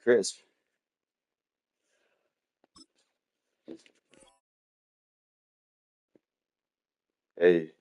crisp. Hey.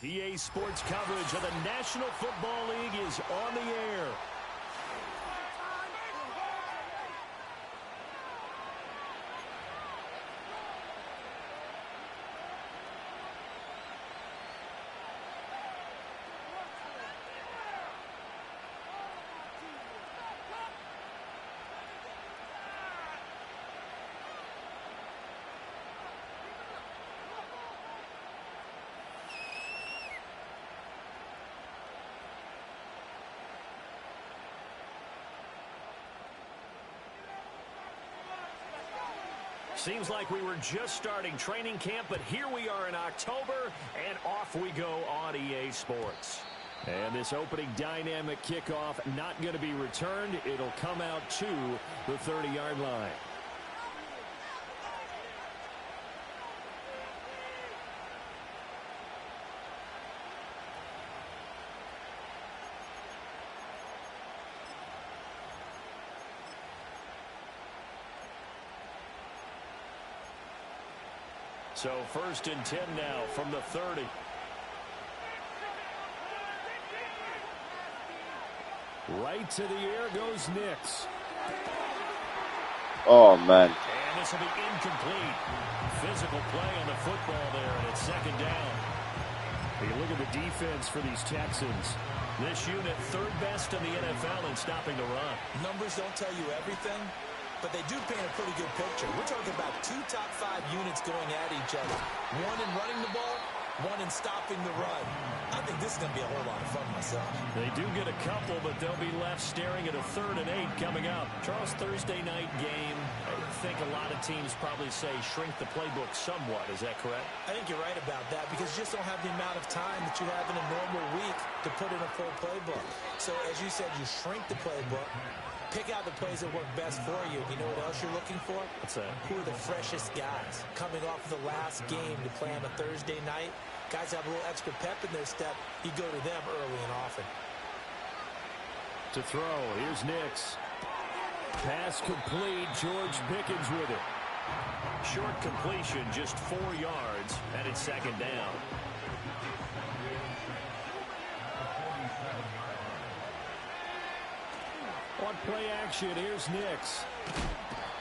EA Sports coverage of the National Football League is on the air. Seems like we were just starting training camp, but here we are in October, and off we go on EA Sports. And this opening dynamic kickoff not going to be returned. It'll come out to the 30-yard line. So 1st and 10 now from the 30. Right to the air goes Nix. Oh, man. And this will be incomplete. Physical play on the football there, and it's 2nd down. You look at the defense for these Texans. This unit 3rd best in the NFL in stopping the run. Numbers don't tell you everything, but they do paint a pretty good picture. We're talking about 2 top 5 units going at each other. One in running the ball, one in stopping the run. I think this is going to be a whole lot of fun myself. They do get a couple, but they'll be left staring at a 3rd and 8 coming up. Charles, Thursday night game. I think a lot of teams probably say shrink the playbook somewhat. Is that correct? I think you're right about that because you just don't have the amount of time that you have in a normal week to put in a full playbook. So, as you said, you shrink the playbook. Pick out the plays that work best for you. You know what else you're looking for? What's that? Who are the freshest guys coming off of the last game to play on a Thursday night? Guys have a little extra pep in their step. You go to them early and often. To throw, here's Nix. Pass complete. George Pickens with it. Short completion, just 4 yards, and it's 2nd down. On play action, here's Nix.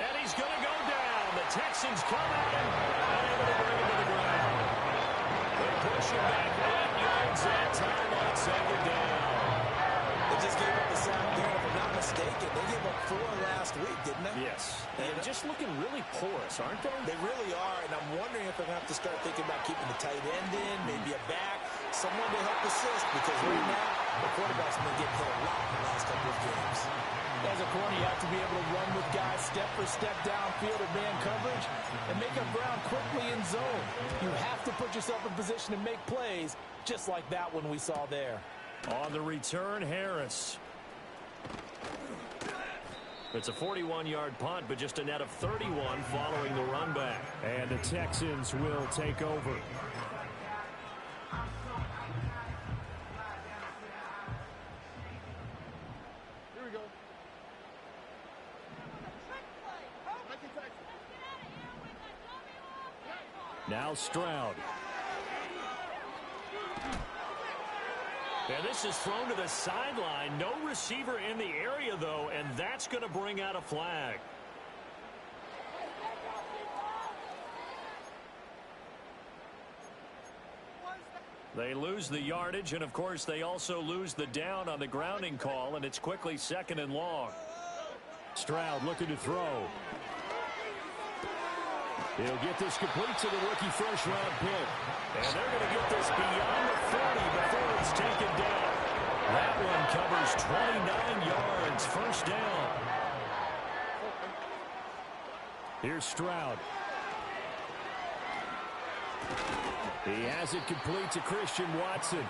And he's going to go down. The Texans come at him, unable to bring him to the ground. They push him back 8 yards that time on 2nd down. They just gave up a sack there, if I'm not mistaken. They gave up 4 last week, didn't they? Yes. And just looking really porous, aren't they? They really are, and I'm wondering if they're going to have to start thinking about keeping the tight end in, maybe a back, someone to help assist, because right now, The quarterback's been getting hit a lot in the last couple of games. As a corner, you have to be able to run with guys step for step downfield or man coverage and make up ground quickly in zone. You have to put yourself in position to make plays, just like that one we saw there. On the return, Harris. It's a 41-yard punt, but just a net of 31 following the run back. And the Texans will take over. Here we go. Now Stroud. And this is thrown to the sideline. No receiver in the area, though, and that's going to bring out a flag. They lose the yardage, and, of course, they also lose the down on the grounding call, and it's quickly 2nd and long. Stroud looking to throw. He'll get this complete to the rookie first-round pick. And they're going to get this beyond the 40 before it's taken down. That one covers 29 yards, first down. Here's Stroud. He has it complete to Christian Watson.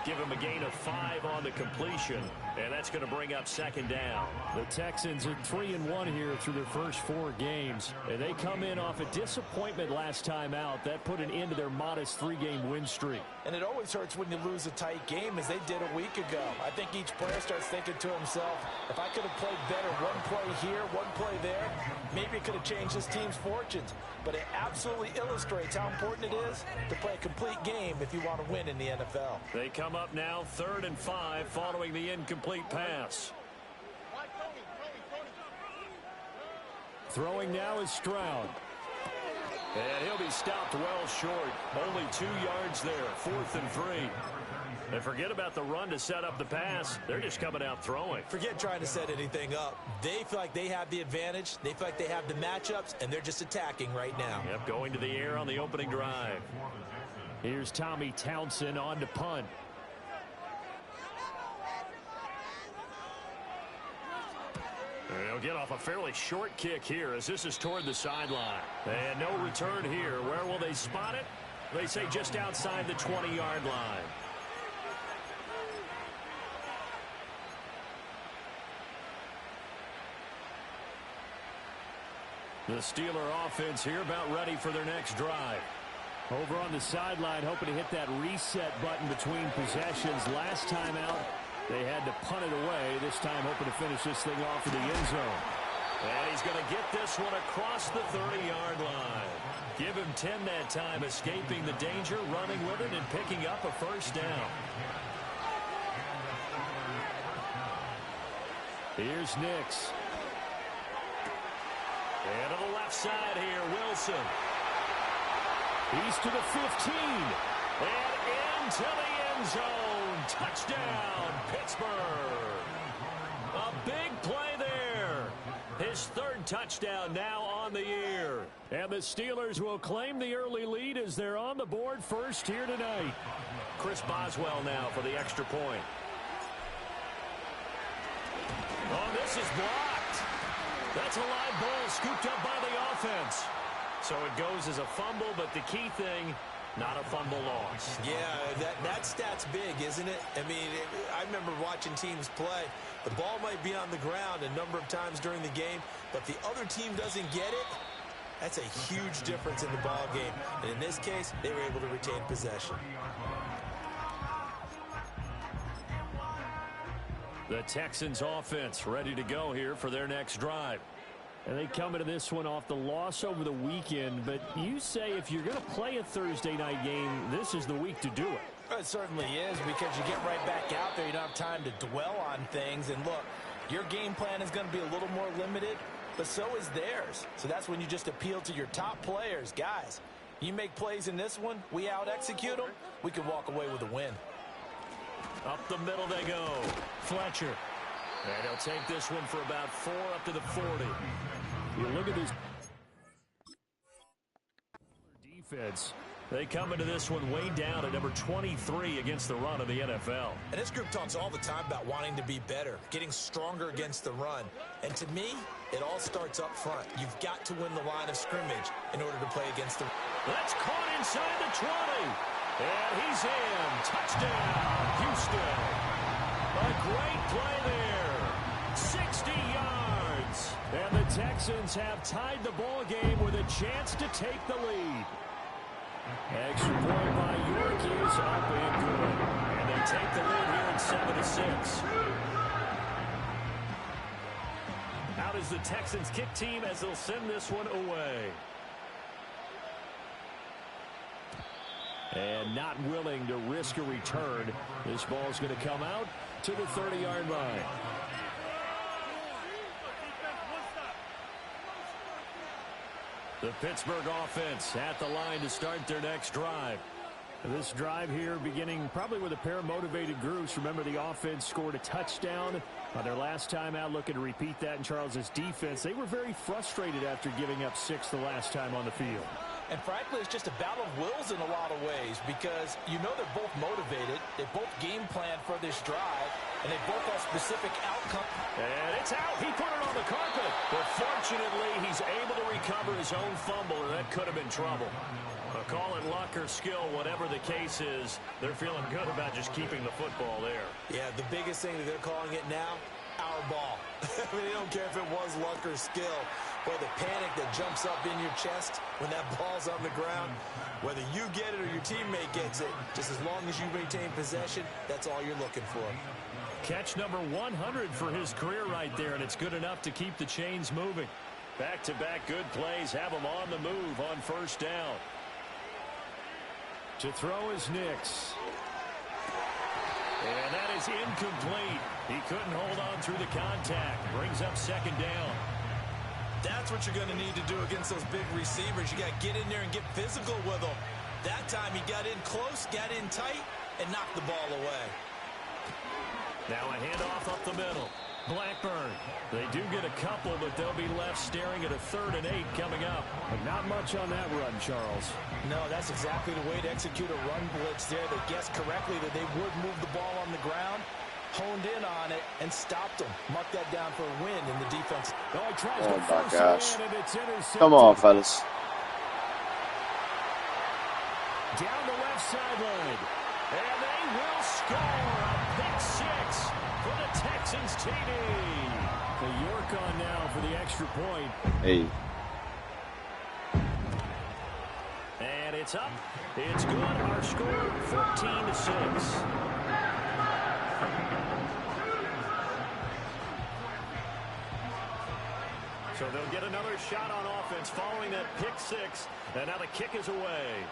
Give him a gain of 5 on the completion, and that's going to bring up 2nd down. The Texans are 3-1 here through their first 4 games, and they come in off a disappointment last time out. That put an end to their modest 3-game win streak. And it always hurts when you lose a tight game, as they did a week ago. I think each player starts thinking to himself, if I could have played better one play here, one play there, maybe it could have changed this team's fortunes. But it absolutely illustrates how important it is to play a complete game if you want to win in the NFL. They come up now 3rd and 5 following the incomplete pass. Throwing now is Stroud. And he'll be stopped well short. Only 2 yards there, 4th and 3. And forget about the run to set up the pass. They're just coming out throwing. Forget trying to set anything up. They feel like they have the advantage. They feel like they have the matchups, and they're just attacking right now. Yep, going to the air on the opening drive. Here's Tommy Townsend on to punt. They'll get off a fairly short kick here as this is toward the sideline. And no return here. Where will they spot it? They say just outside the 20-yard line. The Steeler offense here about ready for their next drive. Over on the sideline, hoping to hit that reset button between possessions. Last time out, they had to punt it away. This time hoping to finish this thing off in the end zone. And he's going to get this one across the 30-yard line. Give him 10 that time, escaping the danger, running with it, and picking up a first down. Here's Nix. And to the left side here, Wilson. He's to the 15. And into the end zone. Touchdown, Pittsburgh. A big play there. His 3rd touchdown now on the year. And the Steelers will claim the early lead as they're on the board first here tonight. Chris Boswell now for the extra point. Oh, this is blocked. That's a live ball scooped up by the offense. So it goes as a fumble, but the key thing, not a fumble loss. Yeah, that stat's big, isn't it? I mean, I remember watching teams play. The ball might be on the ground a number of times during the game, but the other team doesn't get it. That's a huge difference in the ball game. And in this case, they were able to retain possession. The Texans offense ready to go here for their next drive. And they come into this one off the loss over the weekend. But you say if you're going to play a Thursday night game, this is the week to do it. It certainly is, because you get right back out there. You don't have time to dwell on things. And look, your game plan is going to be a little more limited, but so is theirs. So that's when you just appeal to your top players. Guys, you make plays in this one, we out-execute them, we can walk away with a win. Up the middle they go. Fletcher. And he'll take this one for about 4 up to the 40. You look at this defense. They come into this one way down at number 23 against the run of the NFL. And this group talks all the time about wanting to be better, getting stronger against the run. And to me, it all starts up front. You've got to win the line of scrimmage in order to play against the... That's caught inside the 20. And he's in. Touchdown, Houston. A great play there. 60 yards. And the Texans have tied the ball game with a chance to take the lead. Extra point by York is up and good. And they take the lead here at 7-6. Out is the Texans kick team as they'll send this one away. And not willing to risk a return. This ball's going to come out to the 30-yard line. The Pittsburgh offense at the line to start their next drive. This drive here beginning probably with a pair of motivated groups. Remember, the offense scored a touchdown on their last time out, looking to repeat that in Charles's defense. They were very frustrated after giving up 6 the last time on the field. And frankly, it's just a battle of wills in a lot of ways because you know they're both motivated. They both game plan for this drive, and they both have specific outcomes. And it's out. He put it on the carpet. But fortunately, he's able to recover his own fumble, and that could have been trouble. Call it luck or skill, whatever the case is, they're feeling good about just keeping the football there. Yeah, the biggest thing that they're calling it now, our ball. I mean, they don't care if it was luck or skill. Boy, the panic that jumps up in your chest when that ball's on the ground, whether you get it or your teammate gets it, just as long as you maintain possession, that's all you're looking for. Catch number 100 for his career right there, and it's good enough to keep the chains moving. Back-to-back good plays have him on the move on first down. To throw is Nix. And that is incomplete. He couldn't hold on through the contact. Brings up second down. That's what you're going to need to do against those big receivers. You got to get in there and get physical with them. That time he got in close, got in tight, and knocked the ball away. Now a handoff up the middle. Blackburn. They do get a couple, but they'll be left staring at a 3rd and 8 coming up. But not much on that run, Charles. No, that's exactly the way to execute a run blitz there. They guessed correctly that they would move the ball on the ground, honed in on it, and stopped them. Mark that down for a win in the defense. Oh, he tries Oh to my force gosh. it in, and it's intercepted. Come on, fellas. Down the left sideline. And they will score a pick 6 for the Texans TD. The York on now for the extra point. Hey. And it's up. It's good. Our score 14-6. So they'll get another shot on offense following that pick 6. And now the kick is away.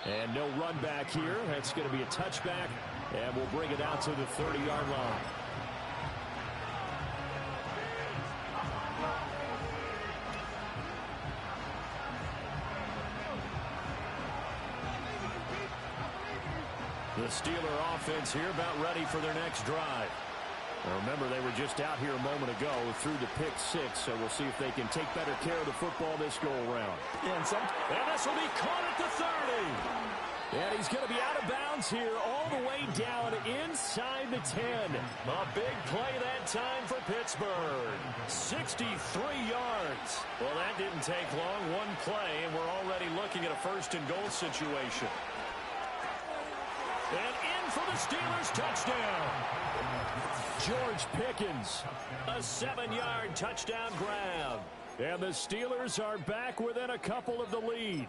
And no run back here. That's going to be a touchback. And we'll bring it out to the 30-yard line. The Steeler offense here about ready for their next drive. Now remember, they were just out here a moment ago through the pick 6, so we'll see if they can take better care of the football this go-around. And this will be caught at the 30. And he's going to be out of bounds here all the way down inside the 10. A big play that time for Pittsburgh. 63 yards. Well, that didn't take long. One play, and we're already looking at a 1st and goal situation. And in for the Steelers touchdown. George Pickens, a 7-yard touchdown grab. And the Steelers are back within a couple of the lead.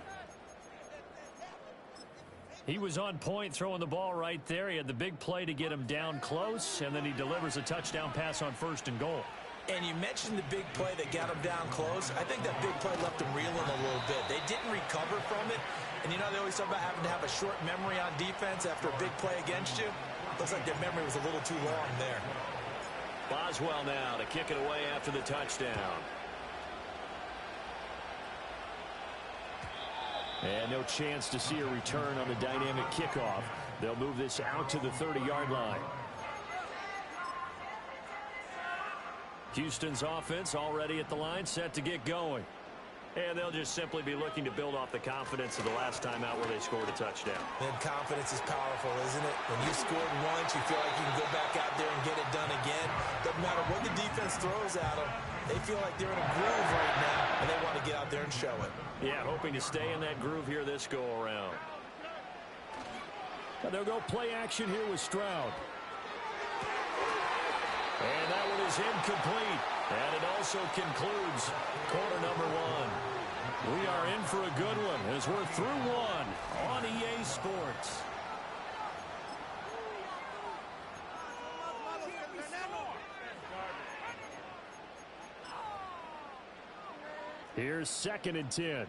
He was on point throwing the ball right there. He had the big play to get him down close, and then he delivers a touchdown pass on 1st and goal. And you mentioned the big play that got him down close. I think that big play left him reeling a little bit. They didn't recover from it. And, you know, they always talk about having to have a short memory on defense after a big play against you. Looks like their memory was a little too long there. Boswell now to kick it away after the touchdown. And no chance to see a return on the dynamic kickoff. They'll move this out to the 30-yard line. Houston's offense already at the line, set to get going. And they'll just simply be looking to build off the confidence of the last time out where they scored a touchdown. And confidence is powerful, isn't it? When you scored once, you feel like you can go back out there and get it done again. Doesn't matter what the defense throws at them. They feel like they're in a groove right now, and they want to get out there and show it. Yeah, hoping to stay in that groove here this go-around. They'll go play action here with Stroud. And that one is incomplete. And it also concludes quarter number one. We are in for a good one as we're through one on EA Sports. Here's 2nd and 10.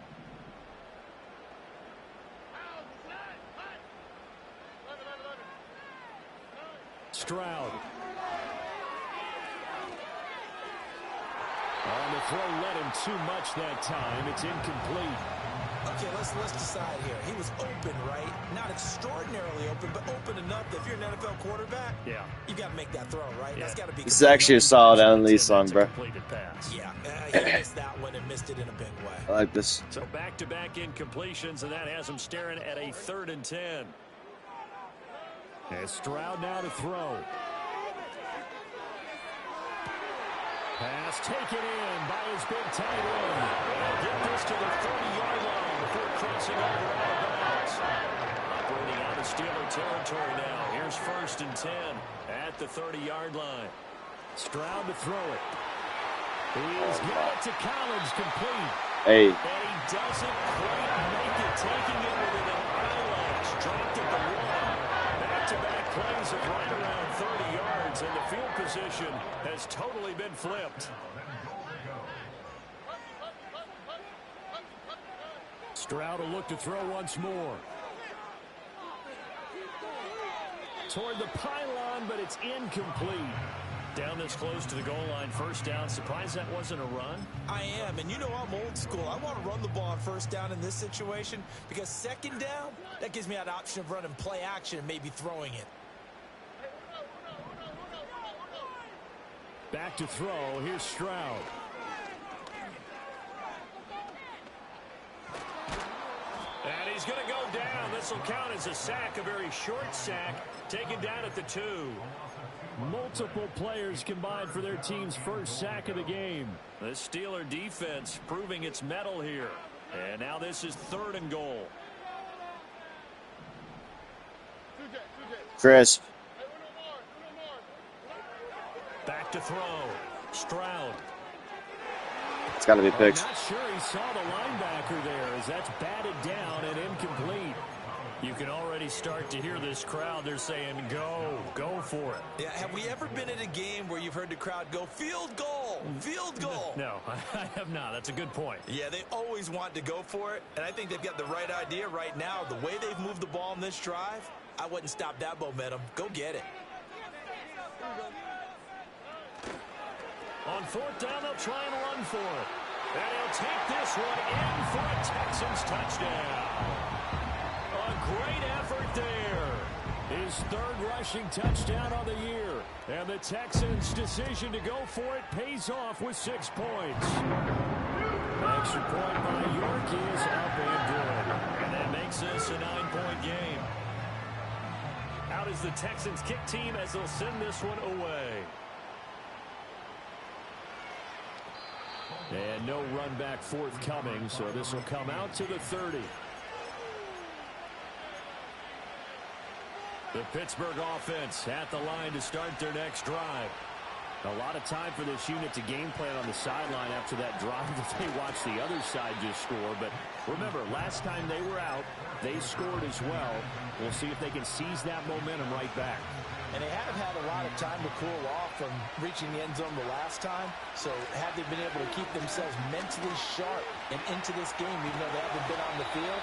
Stroud. On the throw, led him too much that time. It's incomplete. Okay, let's decide here. He was open, right? Not extraordinarily open, but open enough that if you're an NFL quarterback, yeah, you got to make that throw, right? Yeah. That's got to be. This is actually a solid Allen song, bro. Yeah, he missed that one and missed it in a big way. I like this. So back-to-back incompletions, and that has him staring at a 3rd and 10. And Stroud now to throw. Pass taken in by his big tight end. They'll get this to the 30-yard line before crossing over out of bounds. Operating out of Steeler territory now. Here's 1st and 10 at the 30-yard line. Stroud to throw it. He's got it to Collins, complete. Hey. And he doesn't quite make it, taking it within an eyelash. Dropped at the 1. Back-to-back plays of right around 30 yards, and the field position has totally been flipped. Stroud will look to throw once more. Toward the pylon, but it's incomplete. Down this close to the goal line, 1st down. Surprised that wasn't a run? I am, and you know I'm old school. I want to run the ball on 1st down in this situation because 2nd down, that gives me that option of running play action and maybe throwing it. Back to throw. Here's Stroud. And he's going to go down. This will count as a sack, a very short sack, taken down at the 2. Multiple players combined for their team's 1st sack of the game. The Steeler defense proving its mettle here. And now this is 3rd and goal. Crisp. Back to throw. Stroud. It's got to be picked. I'm not sure he saw the linebacker there as that's batted down and incomplete. You can already start to hear this crowd. They're saying, go for it. Yeah, have we ever been in a game where you've heard the crowd go, field goal, field goal? No, I have not. That's a good point. Yeah, they always want to go for it, and I think they've got the right idea right now. The way they've moved the ball in this drive, I wouldn't stop that momentum. Go get it. On 4th down, they'll try and run for it. And he'll take this one in for a Texans touchdown. A great effort there. His 3rd rushing touchdown on the year. And the Texans' decision to go for it pays off with 6 points. Extra point by York is up and good. And that makes this a 9-point game. Out is the Texans kick team as they'll send this one away. And no run back forthcoming, so this will come out to the 30. The Pittsburgh offense at the line to start their next drive. A lot of time for this unit to game plan on the sideline after that drive that they watched the other side just score. But remember, last time they were out, they scored as well. We'll see if they can seize that momentum right back. And they haven't had a lot of time to cool off from reaching the end zone the last time. So had they been able to keep themselves mentally sharp and into this game, even though they haven't been on the field,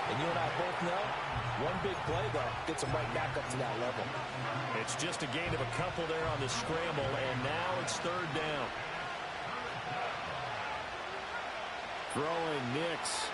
and you and I both know, one big play, though, gets them right back up to that level. It's just a gain of a couple there on the scramble, and now it's 3rd down. Throwing Nix.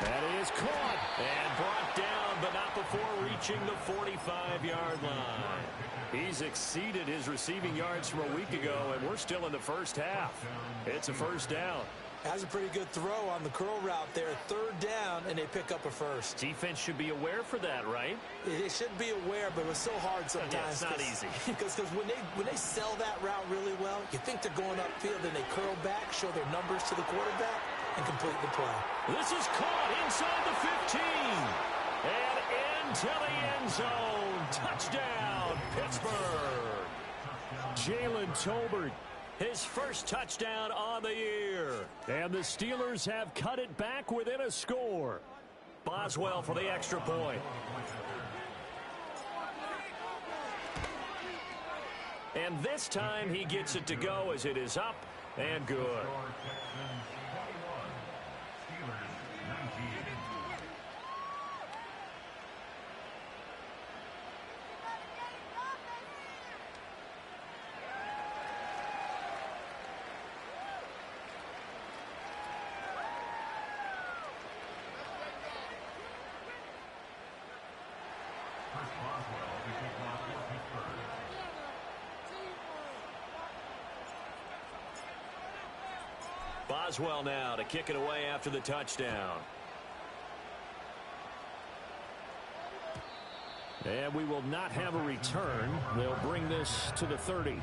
That is caught. And brought down, but not before reaching the 45-yard line. He's exceeded his receiving yards from a week ago, and we're still in the 1st half. It's a 1st down. Has a pretty good throw on the curl route there. Third down, and they pick up a first. Defense should be aware for that, right? They should be aware, but it's so hard sometimes. Yeah, it's not easy. Because when they sell that route really well, you think they're going upfield, and they curl back, show their numbers to the quarterback, and complete the play. This is caught inside the 15. And into the end zone. Touchdown, Pittsburgh. Jalen Tolbert, his first touchdown on the year. And the Steelers have cut it back within a score. Boswell for the extra point. And this time he gets it to go as it is up and good. Boswell now to kick it away after the touchdown. And we will not have a return. They'll bring this to the 30.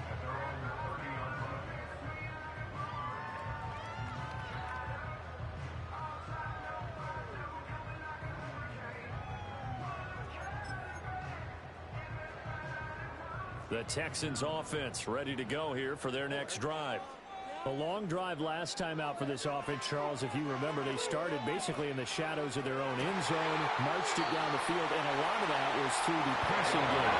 The Texans offense ready to go here for their next drive. A long drive last time out for this offense, Charles. If you remember, they started basically in the shadows of their own end zone, marched it down the field, and a lot of that was through the passing game.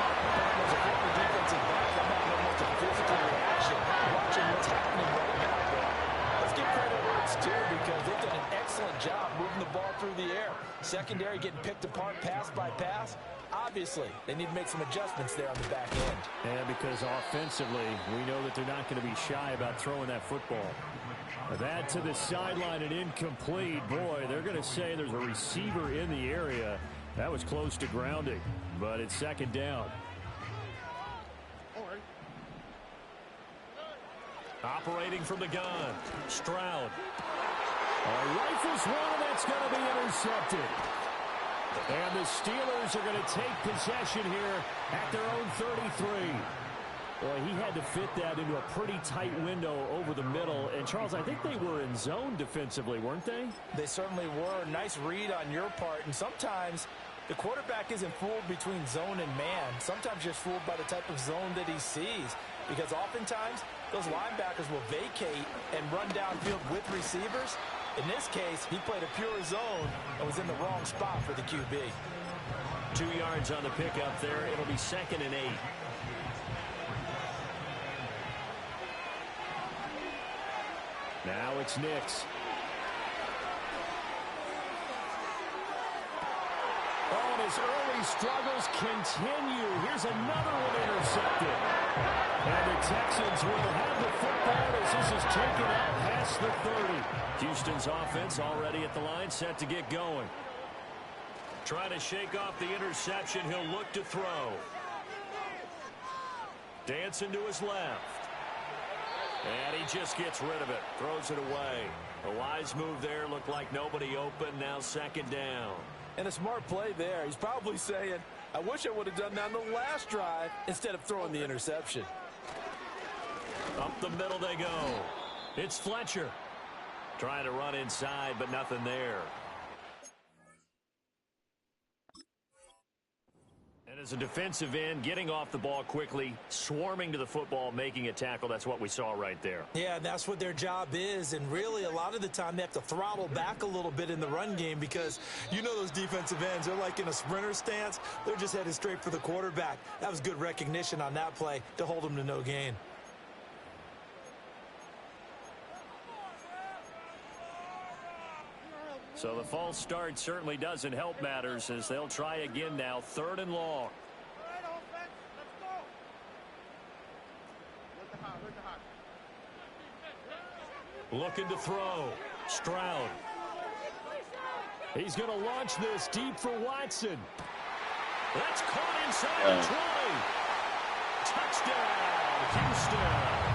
As a former defensive back, I'm having almost a physical reaction watching what's happening right now. But let's give credit where it's due because they've done an excellent job moving the ball through the air. Secondary getting picked apart pass by pass. Obviously, they need to make some adjustments there on the back end. And because offensively, we know that they're not going to be shy about throwing that football. That to the sideline and incomplete. Boy, they're going to say there's a receiver in the area. That was close to grounding, but it's second down. Operating from the gun, Stroud. Rifles one, that's going to be intercepted. And the Steelers are going to take possession here at their own 33. Boy, he had to fit that into a pretty tight window over the middle. And, Charles, I think they were in zone defensively, weren't they? They certainly were. Nice read on your part. And sometimes the quarterback isn't fooled between zone and man. Sometimes you're fooled by the type of zone that he sees. Because oftentimes those linebackers will vacate and run downfield with receivers. In this case, he played a pure zone and was in the wrong spot for the QB. 2 yards on the pickup there. It'll be 2nd and 8. Now it's Nix. Oh, and his early struggles continue. Here's another one intercepted. And the Texans will have the football as this is taken out past the 30. Houston's offense already at the line, set to get going. Trying to shake off the interception. He'll look to throw. Dancing to his left. And he just gets rid of it. Throws it away. A wise move there. Looked like nobody open. Now 2nd down. And a smart play there. He's probably saying, I wish I would have done that on the last drive instead of throwing the interception. Up the middle they go. It's Fletcher. Trying to run inside, but nothing there. And as a defensive end, getting off the ball quickly, swarming to the football, making a tackle, that's what we saw right there. Yeah, that's what their job is. And really, a lot of the time, they have to throttle back a little bit in the run game because you know those defensive ends, they're like in a sprinter stance. They're just headed straight for the quarterback. That was good recognition on that play to hold them to no gain. So the false start certainly doesn't help matters as they'll try again now. 3rd and long. Looking to throw. Stroud. He's going to launch this deep for Watson. That's caught inside the 20. Touchdown, Houston.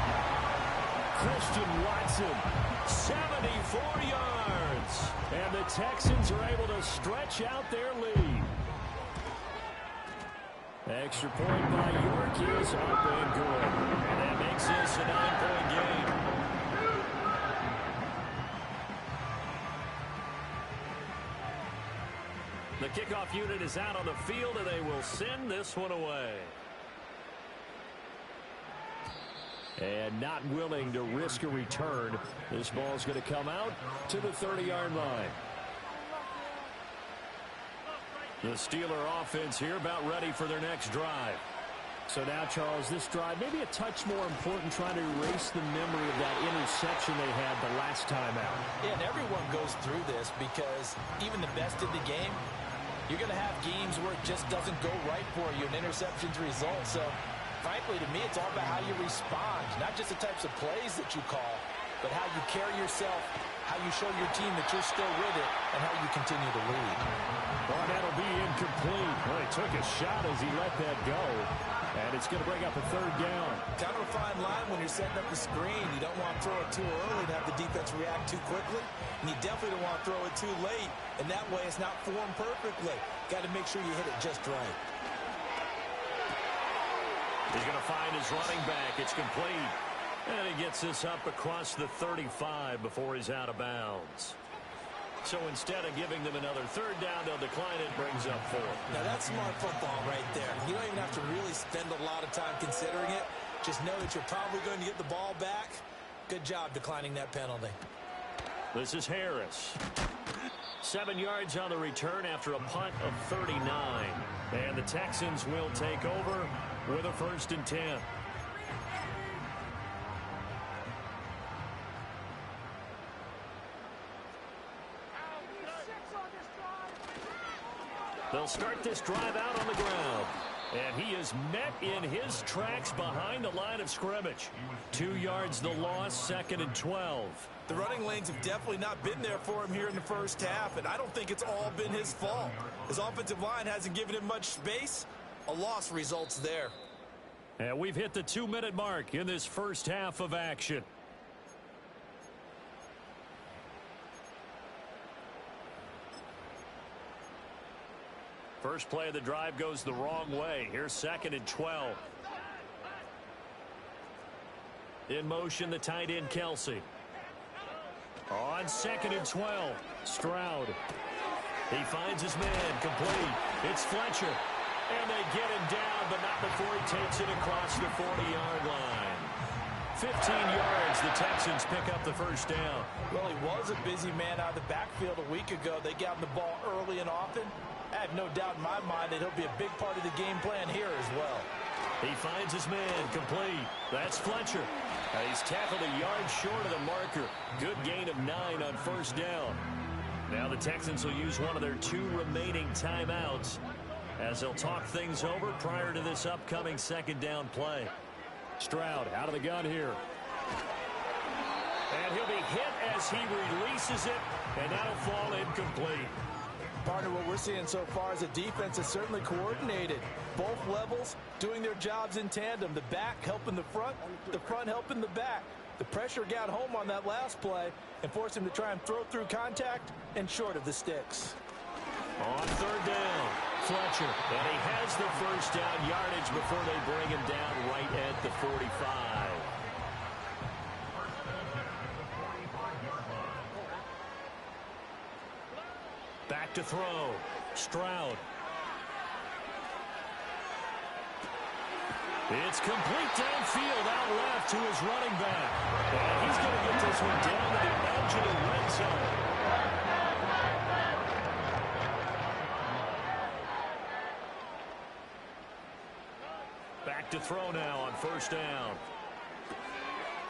Christian Watson 74 yards. And the Texans are able to stretch out their lead. Extra point by York is up and good. And that makes this a 9-point game. The kickoff unit is out on the field, and they will send this one away. And not willing to risk a return. This ball's going to come out to the 30-yard line. The Steeler offense here about ready for their next drive. So now, Charles, this drive maybe a touch more important, trying to erase the memory of that interception they had the last time out. Yeah, and everyone goes through this because even the best in the game, you're going to have games where it just doesn't go right for you, and interceptions result. So, frankly, to me, it's all about how you respond, not just the types of plays that you call, but how you carry yourself, how you show your team that you're still with it, and how you continue to lead. Well, that'll be incomplete. Well, he took a shot as he let that go, and it's going to bring up a third down. Kind of a fine line when you're setting up the screen. You don't want to throw it too early to have the defense react too quickly, and you definitely don't want to throw it too late, and that way it's not formed perfectly. Got to make sure you hit it just right. He's going to find his running back. It's complete. And he gets this up across the 35 before he's out of bounds. So instead of giving them another third down, they'll decline it. Brings up 4. Now, that's smart football right there. You don't even have to really spend a lot of time considering it. Just know that you're probably going to get the ball back. Good job declining that penalty. This is Harris. 7 yards on the return after a punt of 39. And the Texans will take over with a 1st and 10. They'll start this drive out on the ground. And he is met in his tracks behind the line of scrimmage. 2 yards the loss, 2nd and 12. The running lanes have definitely not been there for him here in the first half, and I don't think it's all been his fault. His offensive line hasn't given him much space. A loss results there. And we've hit the 2-minute mark in this first half of action. First play of the drive goes the wrong way. Here's 2nd and 12. In motion, the tight end, Kelsey. On 2nd and 12, Stroud. He finds his man, complete. It's Fletcher. And they get him down, but not before he takes it across the 40-yard line. 15 yards, the Texans pick up the first down. Well, he was a busy man out of the backfield a week ago. They got him the ball early and often. I have no doubt in my mind that he'll be a big part of the game plan here as well. He finds his man, complete. That's Fletcher. He's tackled a yard short of the marker. Good gain of 9 on first down. Now the Texans will use one of their 2 remaining timeouts as they'll talk things over prior to this upcoming 2nd down play. Stroud out of the gun here. And he'll be hit as he releases it, and that'll fall incomplete. Partner, what we're seeing so far is a defense that's certainly coordinated. Both levels doing their jobs in tandem. The back helping the front helping the back. The pressure got home on that last play and forced him to try and throw through contact and short of the sticks. On 3rd down, Fletcher. And he has the first down yardage before they bring him down right at the 45. Back to throw. Stroud. It's complete downfield out left to his running back. And he's going to get this one down to the edge of the red zone. Back to throw now on 1st down.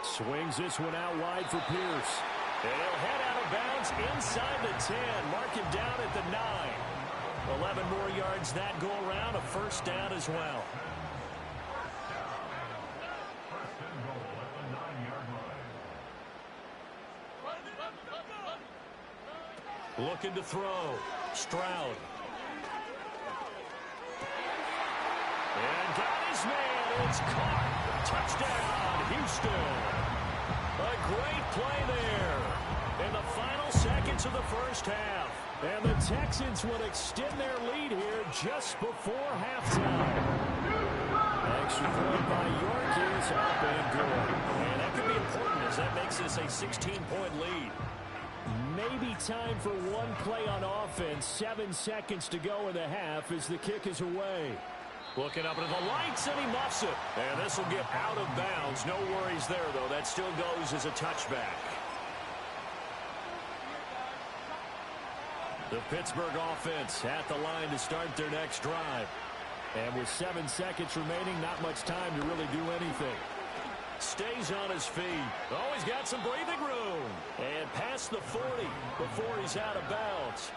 Swings this one out wide for Pierce. And he'll head out of bounds inside the 10. Mark him down at the 9. 11 more yards that go around. A first down as well. Looking to throw. Stroud. And got his man. It's caught. Touchdown, Houston. A great play there in the final seconds of the first half. And the Texans will extend their lead here just before halftime. Extra point by York is up and good. And that could be important as that makes this a 16-point lead. Maybe time for one play on offense. 7 seconds to go in the half as the kick is away. Looking up into the lights, and he muffs it. And this will get out of bounds. No worries there, though. That still goes as a touchback. The Pittsburgh offense at the line to start their next drive. And with 7 seconds remaining, not much time to really do anything. Stays on his feet. Oh, he's got some breathing room. And past the 40 before he's out of bounds.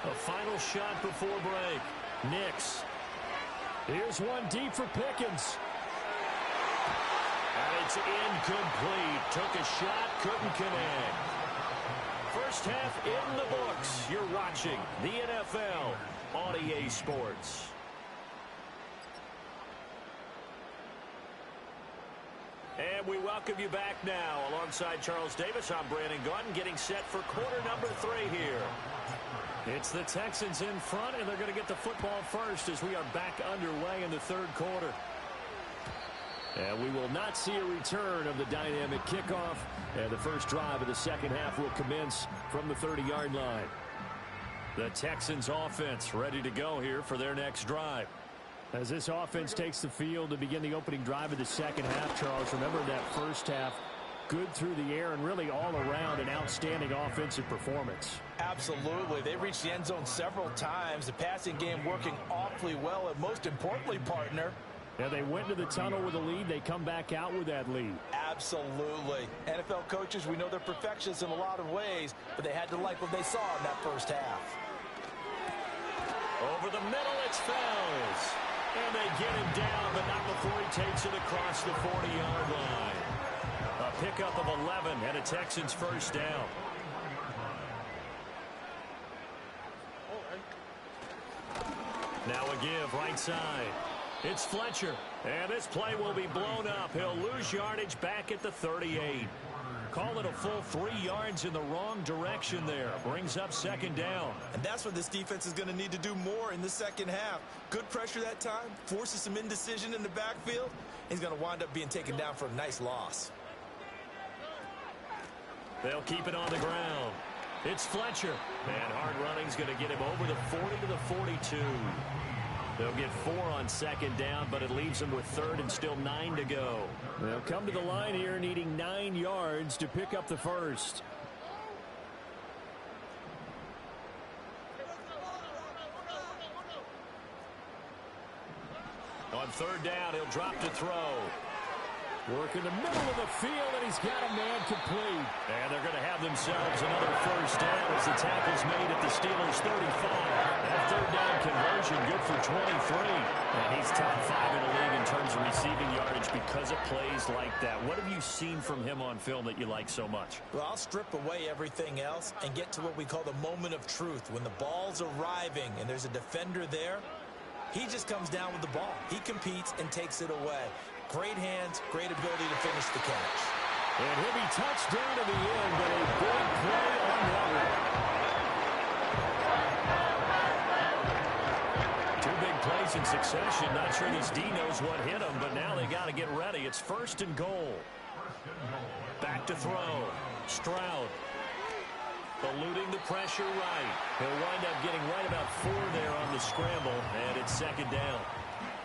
A final shot before break. Nix. Here's one deep for Pickens. And it's incomplete. Took a shot, couldn't connect. First half in the books. You're watching the NFL on EA Sports. And we welcome you back now. Alongside Charles Davis, I'm Brandon Gaudin, getting set for quarter number 3 here. It's the Texans in front, and they're going to get the football first as we are back underway in the third quarter. And we will not see a return of the dynamic kickoff. And the first drive of the second half will commence from the 30-yard line. The Texans offense ready to go here for their next drive. As this offense takes the field to begin the opening drive of the second half, Charles, remember that first half, good through the air and really all around an outstanding offensive performance. Absolutely. They reached the end zone several times. The passing game working awfully well. And most importantly, partner, yeah, they went to the tunnel with a lead. They come back out with that lead. Absolutely. NFL coaches, we know they're perfectionists in a lot of ways, but they had to like what they saw in that first half. Over the middle, it's Fells. And they get him down, but not before he takes it across the 40-yard line. A pickup of 11 and a Texans first down. Now a give right side. It's Fletcher. And this play will be blown up. He'll lose yardage back at the 38. Call it a full 3 yards in the wrong direction there. Brings up second down. And that's what this defense is going to need to do more in the second half. Good pressure that time. Forces some indecision in the backfield. He's going to wind up being taken down for a nice loss. They'll keep it on the ground. It's Fletcher. And hard running's going to get him over the 40 to the 42. They'll get 4 on second down, but it leaves them with third and still 9 to go. They'll come to the line here needing 9 yards to pick up the first. On third down, he'll drop to throw. Work in the middle of the field, and he's got a man complete. And they're going to have themselves another first down as the tackle's made at the Steelers' 35. That third down conversion good for 23. And he's top 5 in the league in terms of receiving yardage because of plays like that. What have you seen from him on film that you like so much? Well, I'll strip away everything else and get to what we call the moment of truth. When the ball's arriving and there's a defender there, he just comes down with the ball. He competes and takes it away. Great hands, great ability to finish the catch. And he'll be touched down to the end, but a big play on that one. 2 big plays in succession. Not sure this D knows what hit him, but now they got to get ready. It's first and goal. Back to throw. Stroud. Eluding the pressure right. He'll wind up getting right about 4 there on the scramble, and it's second down.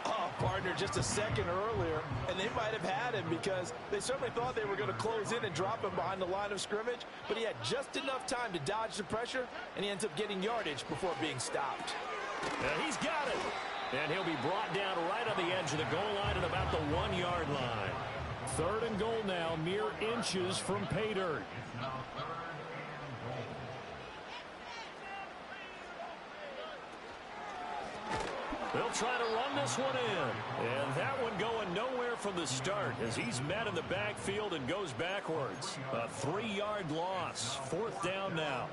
Oh, partner, just a second earlier, and they might have had him because they certainly thought they were going to close in and drop him behind the line of scrimmage, but he had just enough time to dodge the pressure, and he ends up getting yardage before being stopped. And he's got it. And he'll be brought down right on the edge of the goal line at about the 1-yard line. Third and goal now, mere inches from pay dirt. They'll try to run this one in. And that one going nowhere from the start as he's met in the backfield and goes backwards. A 3-yard loss. Fourth down now.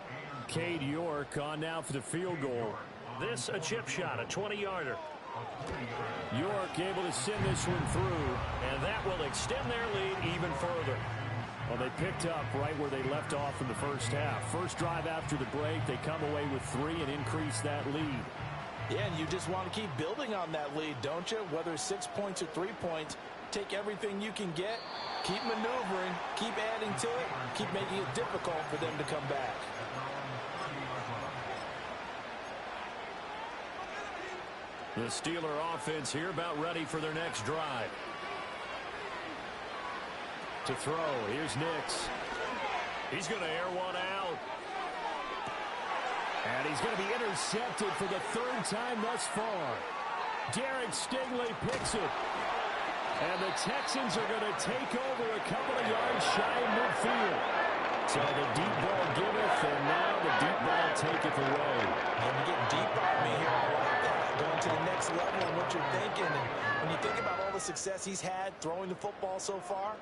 Cade York on now for the field goal. This a chip shot, a 20-yarder. York able to send this one through, and that will extend their lead even further. Well, they picked up right where they left off in the first half. First drive after the break, they come away with 3 and increase that lead. Yeah, and you just want to keep building on that lead, don't you? Whether it's 6 points or 3 points, take everything you can get, keep maneuvering, keep adding to it, keep making it difficult for them to come back. The Steeler offense here about ready for their next drive. To throw, here's Nix. He's going to air one out. And he's going to be intercepted for the 3rd time thus far. Derek Stingley picks it. And the Texans are going to take over a couple of yards shy of midfield. So the deep ball giveth, and now the deep ball taketh away. And you're getting deep on me here. I like that. Going to the next level in what you're thinking. And when you think about all the success he's had throwing the football so far,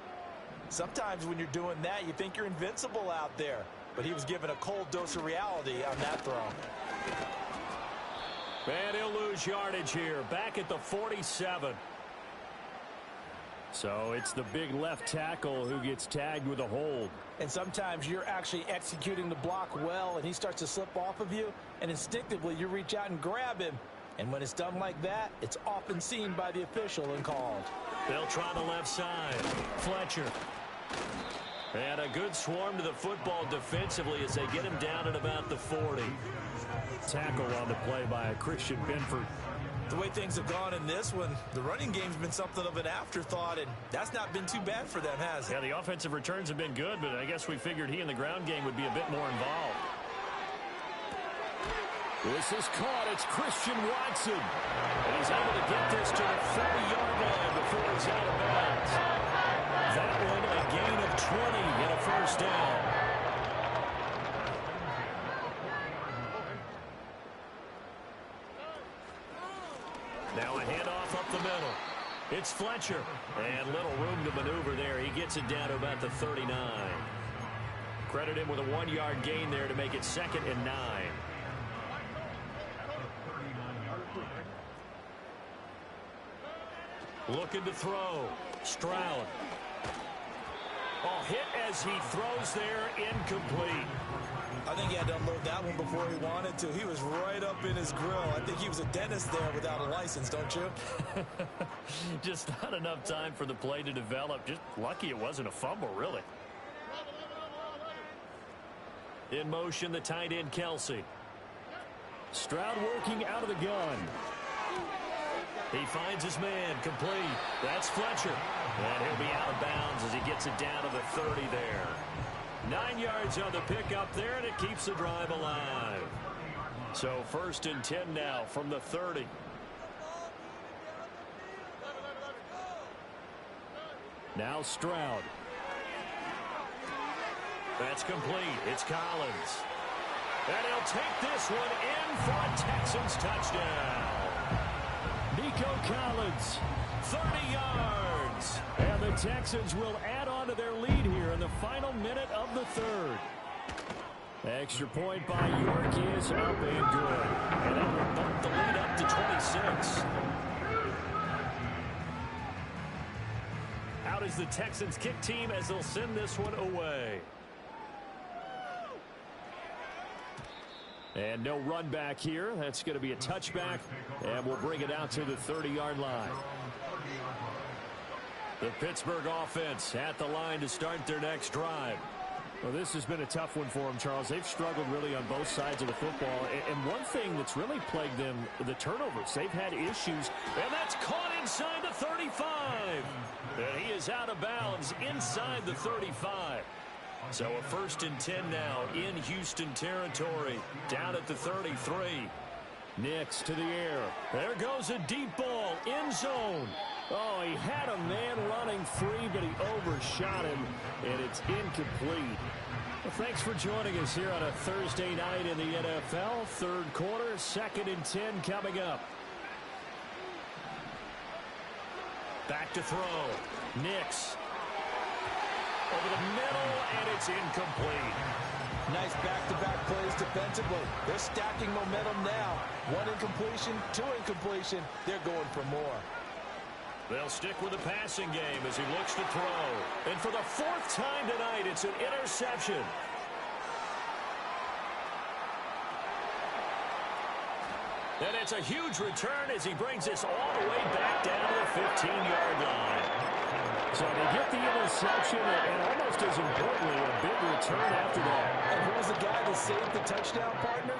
sometimes when you're doing that, you think you're invincible out there. But he was given a cold dose of reality on that throw. And he'll lose yardage here. Back at the 47. So it's the big left tackle who gets tagged with a hold. And sometimes you're actually executing the block well, and he starts to slip off of you, and instinctively you reach out and grab him. And when it's done like that, it's often seen by the official and called. They'll try the left side. Fletcher. And a good swarm to the football defensively as they get him down at about the 40. Tackle on the play by Christian Benford. The way things have gone in this one, the running game's been something of an afterthought, and that's not been too bad for them, has it? Yeah, the offensive returns have been good, but I guess we figured he in the ground game would be a bit more involved. This is caught. It's Christian Watson. And he's able to get this to the 30-yard line before he's out of bounds. That one a gain of 20 and a first down. Now a handoff up the middle. It's Fletcher. And little room to maneuver there. He gets it down to about the 39. Credit him with a 1-yard gain there to make it 2nd and 9. Looking to throw. Stroud. Hit as he throws there, incomplete. I think he had to unload that one before he wanted to. He was right up in his grill. I think he was a dentist there without a license, don't you? Just not enough time for the play to develop. Just lucky it wasn't a fumble, really. In motion, the tight end, Kelsey. Stroud working out of the gun. He finds his man, complete. That's Fletcher. And he'll be out of bounds as he gets it down to the 30 there. 9 yards on the pickup there, and it keeps the drive alive. So 1st and 10 now from the 30. Now Stroud. That's complete. It's Collins. And he'll take this one in for a Texans touchdown. Nico Collins, 30 yards. And the Texans will add on to their lead here in the final minute of the 3rd. Extra point by York is up and good. And that will bump the lead up to 26. Out is the Texans kick team as they'll send this one away. And no run back here. That's going to be a touchback. And we'll bring it out to the 30-yard line. The Pittsburgh offense at the line to start their next drive. Well, this has been a tough one for them, Charles. They've struggled really on both sides of the football. And one thing that's really plagued them, the turnovers. They've had issues. And that's caught inside the 35. And he is out of bounds inside the 35. So a 1st and 10 now in Houston territory. Down at the 33. Nix to the air. There goes a deep ball. End zone. Oh, he had a man running free, but he overshot him, and it's incomplete. Well, thanks for joining us here on a Thursday night in the NFL. 3rd quarter, 2nd and 10 coming up. Back to throw. Nix. Over the middle, and it's incomplete. Nice back-to-back plays defensively. They're stacking momentum now. 1 incompletion, 2 incompletion. They're going for more. They'll stick with the passing game as he looks to throw. And for the 4th time tonight, it's an interception. And it's a huge return as he brings this all the way back down to the 15-yard line. So they get the interception, and almost as importantly, a big return after that. And who was the guy that saved the touchdown, partner?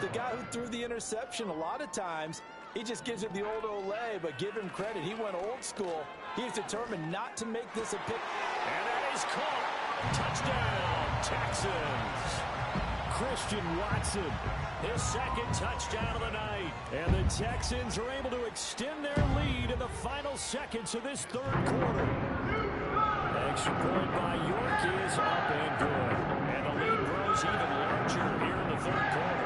The guy who threw the interception. A lot of times, he just gives it the old Olay, but give him credit. He went old school. He's determined not to make this a pick. And that is caught. Touchdown, Texans. Christian Watson, his 2nd touchdown of the night. And the Texans are able to extend their lead in the final seconds of this 3rd quarter. Extra point by York is up and good. And the lead grows even larger here in the 3rd quarter.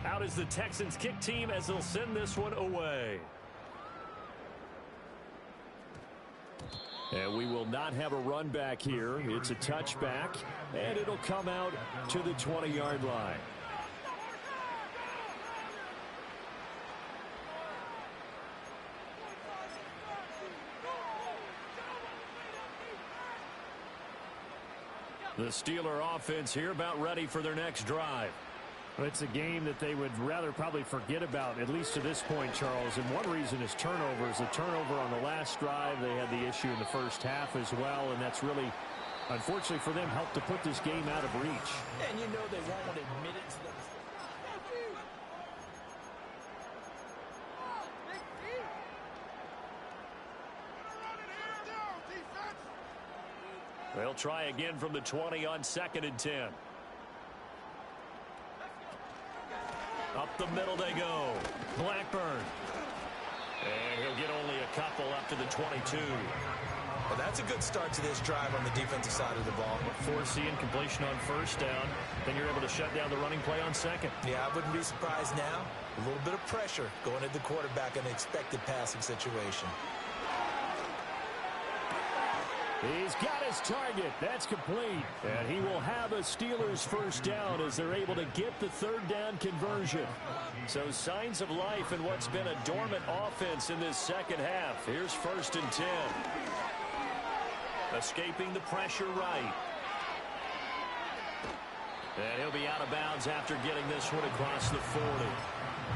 Out is the Texans kick team as they'll send this one away. And we will not have a run back here. It's a touchback, and it'll come out to the 20-yard line. The Steeler offense here about ready for their next drive. It's a game that they would rather probably forget about, at least to this point, Charles. And one reason is turnovers. The turnover on the last drive, they had the issue in the first half as well, and that's really, unfortunately for them, helped to put this game out of reach. And you know they won't want to admit it to them. They'll try again from the 20 on 2nd and 10. Up the middle they go. Blackburn. And he'll get only a couple up to the 22. Well, that's a good start to this drive on the defensive side of the ball. Force the incompletion on 1st down. Then you're able to shut down the running play on 2nd. Yeah, I wouldn't be surprised now. A little bit of pressure going at the quarterback in an expected passing situation. He's got his target. That's complete. And he will have a Steelers 1st down as they're able to get the 3rd down conversion. So signs of life in what's been a dormant offense in this 2nd half. Here's 1st and 10. Escaping the pressure right. And he'll be out of bounds after getting this one across the 40.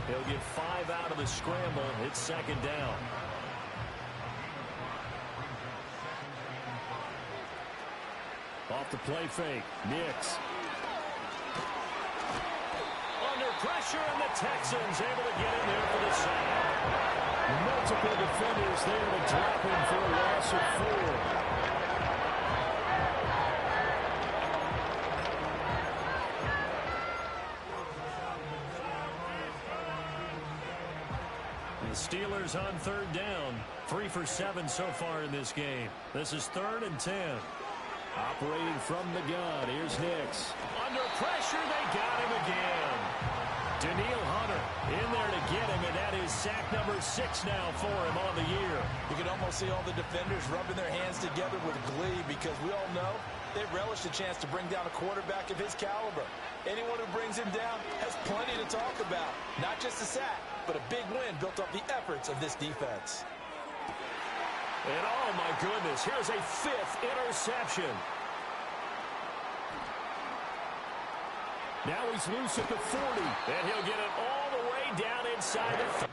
He'll get 5 out of the scramble. It's 2nd down. Off the play fake. Nix. Under pressure, and the Texans able to get in there for the sack. Multiple defenders there to drop him for a loss of 4. The Steelers on 3rd down. 3 for 7 so far in this game. This is 3rd and 10. Operating from the gun. Here's Nix. Under pressure, they got him again. Daniil Hunter in there to get him, and that is sack number 6 now for him on the year. You can almost see all the defenders rubbing their hands together with glee because we all know they relish the chance to bring down a quarterback of his caliber. Anyone who brings him down has plenty to talk about. Not just a sack, but a big win built off the efforts of this defense. And oh my goodness, here's a 5th interception. Now he's loose at the 40. And he'll get it all the way down inside the